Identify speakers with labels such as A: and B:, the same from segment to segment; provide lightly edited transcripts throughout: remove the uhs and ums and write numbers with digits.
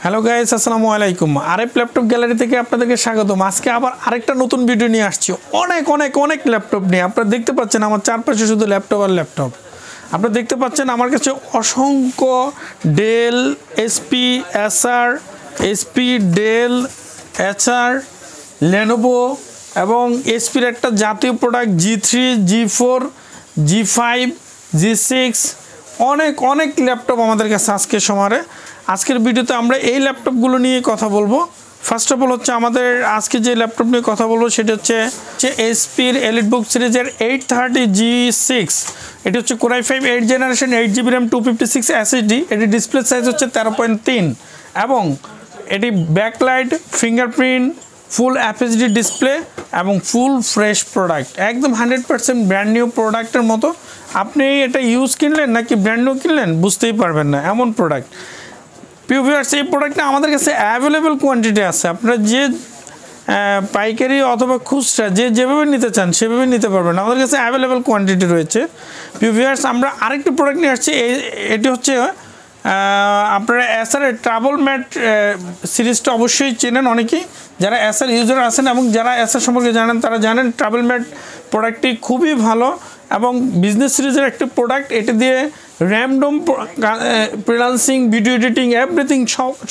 A: Hello guys, আসসালামু আলাইকুম। RF laptop gallery থেকে আপনাদেরকে স্বাগতম। আজকে আবার আরেকটা নতুন ভিডিও নিয়ে আসছি। অনেক ল্যাপটপ নিয়ে আপনারা দেখতে পাচ্ছেন আমার চারপাশে শুধু ল্যাপটপ আর ল্যাপটপ। আপনারা দেখতে পাচ্ছেন আমার কাছে অসংখ্য del, SP, del, HR, Lenovo এবং এসপির একটা জাতীয় product G3, G4, G5, G6 অনেক ল্যাপটপ আমাদের কাছে আজকের ভিডিওতে আমরা এই ল্যাপটপগুলো নিয়ে কথা বলবো। ফার্স্ট অফ অল হচ্ছে আমাদের আজকে যে ল্যাপটপ নিয়ে কথা বলবো সেটা হচ্ছে এসপির এলিটবুক সিরিজের 830G6। এটি হচ্ছে Core i5 8 generation, 8GB RAM, 256 SSD। এটি ডিসপ্লে সাইজ হচ্ছে 13.3 এবং এটি ব্যাকলাইট, ফিঙ্গারপ্রিন্ট, ফুল FHD ডিসপ্লে এবং ফুল ফ্রেশ প্রোডাক্ট, একদম 100% ব্র্যান্ড নিউ প্রোডাক্টের মতো। আপনি এটা ইউজ কিনলেন নাকি ব্র্যান্ড নিউ কিনলেন বুঝতেই পারবেন না, এমন প্রোডাক্ট। প্রিয় ভিউয়ার্স, এই প্রোডাক্টটা আমাদের কাছে অ্যাভেলেবেল কোয়ান্টিটি আছে। আপনারা যে পাইকারি অথবা খুচরা যেভাবে নিতে চান সেভাবে নিতে পারবেন, আমাদের কাছে অ্যাভেলেবেল কোয়ান্টিটি রয়েছে। প্রিয় ভিউয়ার্স, আমরা আরেকটি প্রোডাক্ট নিয়ে আসছি। এটি হচ্ছে আপনারা এসআরের ট্রাভেল ম্যাট সিরিজটা অবশ্যই চেনেন অনেকেই, যারা এসআর ইউজার আছেন এবং যারা এসআর সম্পর্কে জানেন তারা জানেন ট্রাভেল ম্যাট প্রোডাক্টটি খুবই ভালো এবং বিজনেস সিরিজের একটি প্রোডাক্ট। এটি দিয়ে random freelancing, video editing, everything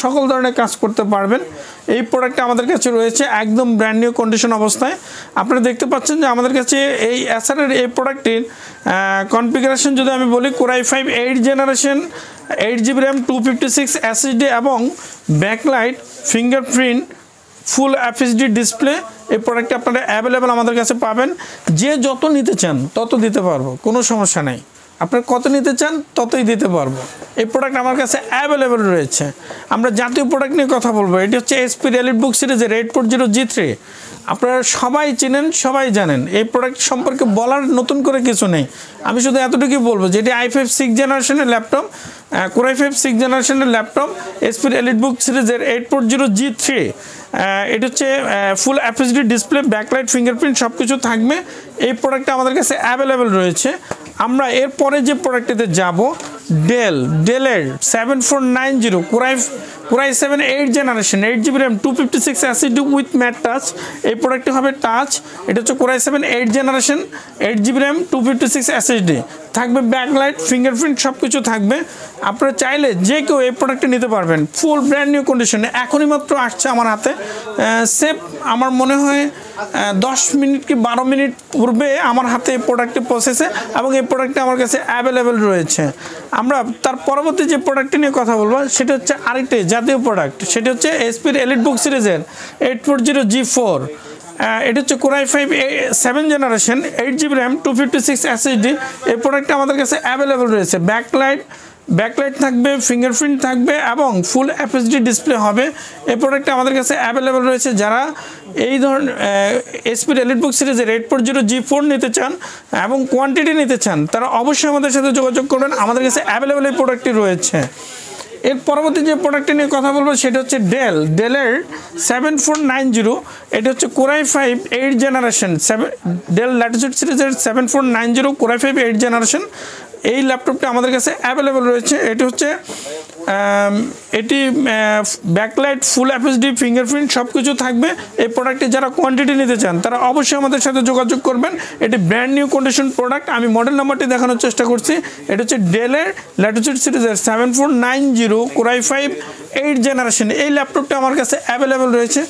A: সকল ধরনের কাজ করতে পারবেন। এই প্রোডাক্টটা আমাদের কাছে রয়েছে একদম ব্র্যান্ড নিউ কন্ডিশন অবস্থায়। আপনারা দেখতে পাচ্ছেন যে আমাদের কাছে এই এসআরের এই প্রোডাক্টটির কনফিগারেশন যদি আমি বলি, Core i5 8 generation, 8GB RAM, 256 SSD এবং ব্যাকলাইট, ফিঙ্গারপ্রিন্ট, ফুল FHD ডিসপ্লে। এই প্রোডাক্টটা আপনারা অ্যাভেলেবেল আমাদের কাছে পাবেন। যে যত নিতে চান তত দিতে পারবো, কোনো সমস্যা নেই। আপনারা কত নিতে চান ততই দিতে পারবো। এই প্রোডাক্ট আমার কাছে অ্যাভেলেবেল রয়েছে। আমরা জাতীয় প্রোডাক্ট নিয়ে কথা বলবো। এটি হচ্ছে এসপির এলিটবুক সিরিজের 840G3। আপনারা সবাই চেনেন, সবাই জানেন। এই প্রোডাক্ট সম্পর্কে বলার নতুন করে কিছু নেই। আমি শুধু এতটুকুই বলবো যে এটি i5 6 জেনারেশনের ল্যাপটপ, Core i5 6 জেনারেশনের ল্যাপটপ, এসপির এলিটবুক সিরিজের 840G3। এটা হচ্ছে ফুল FHD ডিসপ্লে, ব্যাকলাইট, ফিঙ্গারপ্রিন্ট সব কিছু থাকবে। এই প্রোডাক্টটা আমাদের কাছে অ্যাভেলেবেল রয়েছে। আমরা এরপরে যে প্রোডাক্টটিতে যাব, ডেলের 7490 Core i7 8 generation, 8GB RAM, 256 SSD with mat touch. এই প্রোডাক্টটি হবে টাচ। এটা হচ্ছে Core i7 8 generation, 8GB RAM, 256 SSD থাকবে, ব্যাকলাইট, ফিঙ্গারপ্রিন্ট সব কিছু থাকবে। আপনারা চাইলে যে কেউ এই প্রোডাক্টটি নিতে পারবেন ফুল ব্র্যান্ড নিউ কন্ডিশনে। এখনই মাত্র আসছে আমার হাতে, সেফ আমার মনে হয় 10 মিনিট কি 12 মিনিট পূর্বে আমার হাতে এই প্রোডাক্টটি পৌঁছেছে এবং এই প্রোডাক্টটি আমার কাছে অ্যাভেলেবেল রয়েছে। আমরা তার পরবর্তী যে প্রোডাক্টটি নিয়ে কথা বলবো সেটা হচ্ছে আরেকটি জাতীয় প্রোডাক্ট, সেটা হচ্ছে এসপির এলিটবুক সিরিজের 840G4। এটা হচ্ছে Core i5 7 generation, 8GB RAM, 256 SSD। এই প্রোডাক্টটা আমাদের কাছে অ্যাভেলেবেল রয়েছে। ব্যাকলাইট থাকবে, ফিঙ্গারপ্রিন্ট থাকবে এবং ফুল FHD ডিসপ্লে হবে। এই প্রোডাক্টটা আমাদের কাছে অ্যাভেলেবেল রয়েছে। যারা এই ধরনের এসপির এলিটবুক সিরিজের 840G4 নিতে চান এবং কোয়ান্টিটি নিতে চান তারা অবশ্যই আমাদের সাথে যোগাযোগ করবেন। আমাদের কাছে অ্যাভেলেবেল এই প্রোডাক্টটি রয়েছে। এর পরবর্তী যে প্রোডাক্টটি নিয়ে কথা বলবো সেটা হচ্ছে ডেলের 7490। এটা হচ্ছে Core i5 8 generation, del Latitude সিরিজের 7490 Core i5 8 জেনারেশন। এই ল্যাপটপটা আমাদের কাছে অ্যাভেলেবেল রয়েছে। এটি ব্যাকলাইট, ফুল FHD, ফিঙ্গারপ্রিন্ট সব কিছু থাকবে। এই প্রোডাক্টে যারা কোয়ান্টিটি নিতে চান তারা অবশ্যই আমাদের সাথে যোগাযোগ করবেন। এটি ব্র্যান্ড নিউ কন্ডিশন প্রোডাক্ট। আমি মডেল নাম্বারটি দেখানোর চেষ্টা করছি। এটা হচ্ছে ডেলের ল্যাটিটিউড সিরিজের 7490 Core i5 8 জেনারেশন। এই ল্যাপটপটা আমার কাছে অ্যাভেলেবেল রয়েছে।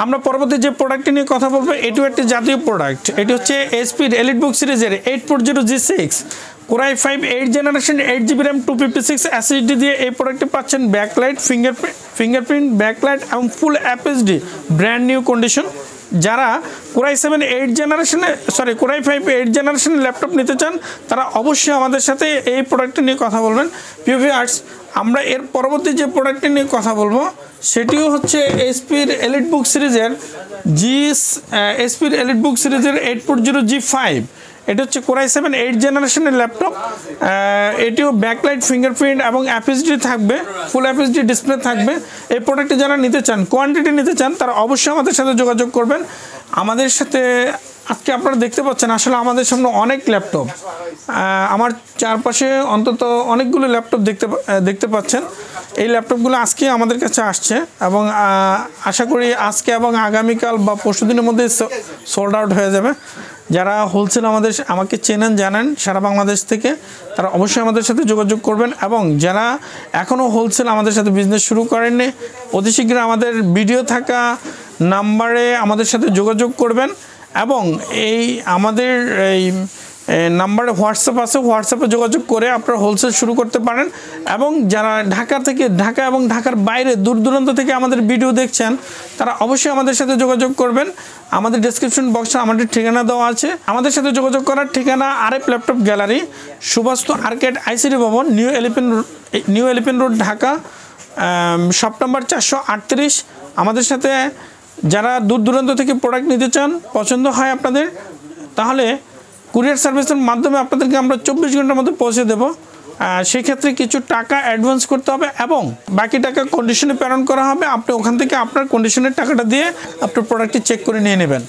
A: আমরা পরবর্তী যে প্রোডাক্টটি নিয়ে কথা বলবো এটিও একটি জাতীয় প্রোডাক্ট। এটি হচ্ছে এসপির এলিটবুক সিরিজের 840G6, Core i5 8 generation, 8GB RAM, 256 SSD দিয়ে এই প্রোডাক্টটি পাচ্ছেন। ব্যাকলাইট, ফিঙ্গারপ্রিন্ট, ব্যাকলাইট এবং ফুল FHD ব্র্যান্ড নিউ কন্ডিশন। যারা Core i5 8 জেনারেশনের ল্যাপটপ নিতে চান তারা অবশ্যই আমাদের সাথে এই প্রোডাক্টটি নিয়ে কথা বলবেন। প্রিয় ভিউয়ার্স, আমরা এর পরবর্তী যে প্রোডাক্টটি নিয়ে কথা বলবো সেটিও হচ্ছে এসপির এলিটবুক সিরিজের 840G5। এটা হচ্ছে Core i7 8 জেনারেশনের ল্যাপটপ। এটিও ব্যাকলাইট, ফিঙ্গারপ্রিন্ট এবং FHD থাকবে, ফুল FHD ডিসপ্লে থাকবে। এই প্রোডাক্টটি যারা নিতে চান, কোয়ান্টিটি নিতে চান তারা অবশ্যই আমাদের সাথে যোগাযোগ করবেন। আমাদের সাথে আজকে আপনারা দেখতে পাচ্ছেন আসলে আমাদের সামনে অনেক ল্যাপটপ, আমার চারপাশে অন্তত অনেকগুলো ল্যাপটপ দেখতে পাচ্ছেন। এই ল্যাপটপগুলো আজকে আমাদের কাছে আসছে এবং আশা করি আজকে এবং আগামীকাল বা পরশুদিনের মধ্যে সোল্ড আউট হয়ে যাবে। যারা হোলসেল আমাকে চেনেন জানেন সারা বাংলাদেশ থেকে, তারা অবশ্যই আমাদের সাথে যোগাযোগ করবেন। এবং যারা এখনও হোলসেল আমাদের সাথে বিজনেস শুরু করেননি, অতি শীঘ্র আমাদের ভিডিও থাকা নাম্বারে আমাদের সাথে যোগাযোগ করবেন। এবং এই আমাদের এই নাম্বারে হোয়াটসঅ্যাপ আছে, হোয়াটসঅ্যাপে যোগাযোগ করে আপনারা হোলসেল শুরু করতে পারেন। এবং যারা ঢাকা এবং ঢাকার বাইরে দূর দূরান্ত থেকে আমাদের ভিডিও দেখছেন, তারা অবশ্যই আমাদের সাথে যোগাযোগ করবেন। আমাদের ডেসক্রিপশন বক্সে আমাদের ঠিকানা দেওয়া আছে। আমাদের সাথে যোগাযোগ করার ঠিকানা RF laptop gallery, Subastu arcade, ICD ভবন, new elephant road, Dhaka, shop number 438। আমাদের সাথে যারা দূর দূরান্ত থেকে প্রোডাক্ট নিতে চান, পছন্দ হয় আপনাদের, তাহলে কুরিয়ার সার্ভিসের মাধ্যমে আপনাদেরকে আমরা 24 ঘন্টার মধ্যে পৌঁছে দেবো। সেক্ষেত্রে কিছু টাকা অ্যাডভান্স করতে হবে এবং বাকি টাকা কন্ডিশনে প্রেরণ করা হবে। আপনি ওখান থেকে আপনার কন্ডিশনের টাকাটা দিয়ে আপনার প্রোডাক্টটি চেক করে নিয়ে নেবেন।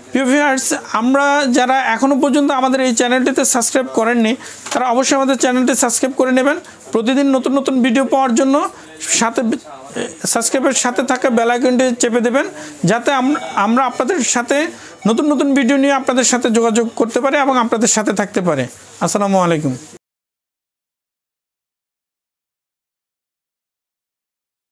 A: প্রিয় ভিউয়ার্স, আমরা যারা এখনও পর্যন্ত আমাদের এই চ্যানেলটিতে সাবস্ক্রাইব করেননি, তারা অবশ্যই আমাদের চ্যানেলটি সাবস্ক্রাইব করে নেবেন। প্রতিদিন নতুন নতুন ভিডিও পাওয়ার জন্য সাবস্ক্রাইবের সাথে থাকা বেল আইকনটি চেপে দেবেন, যাতে আমরা আপনাদের সাথে নতুন নতুন ভিডিও নিয়ে আপনাদের সাথে যোগাযোগ করতে পারি এবং আপনাদের সাথে থাকতে পারে। আসসালামু আলাইকুম।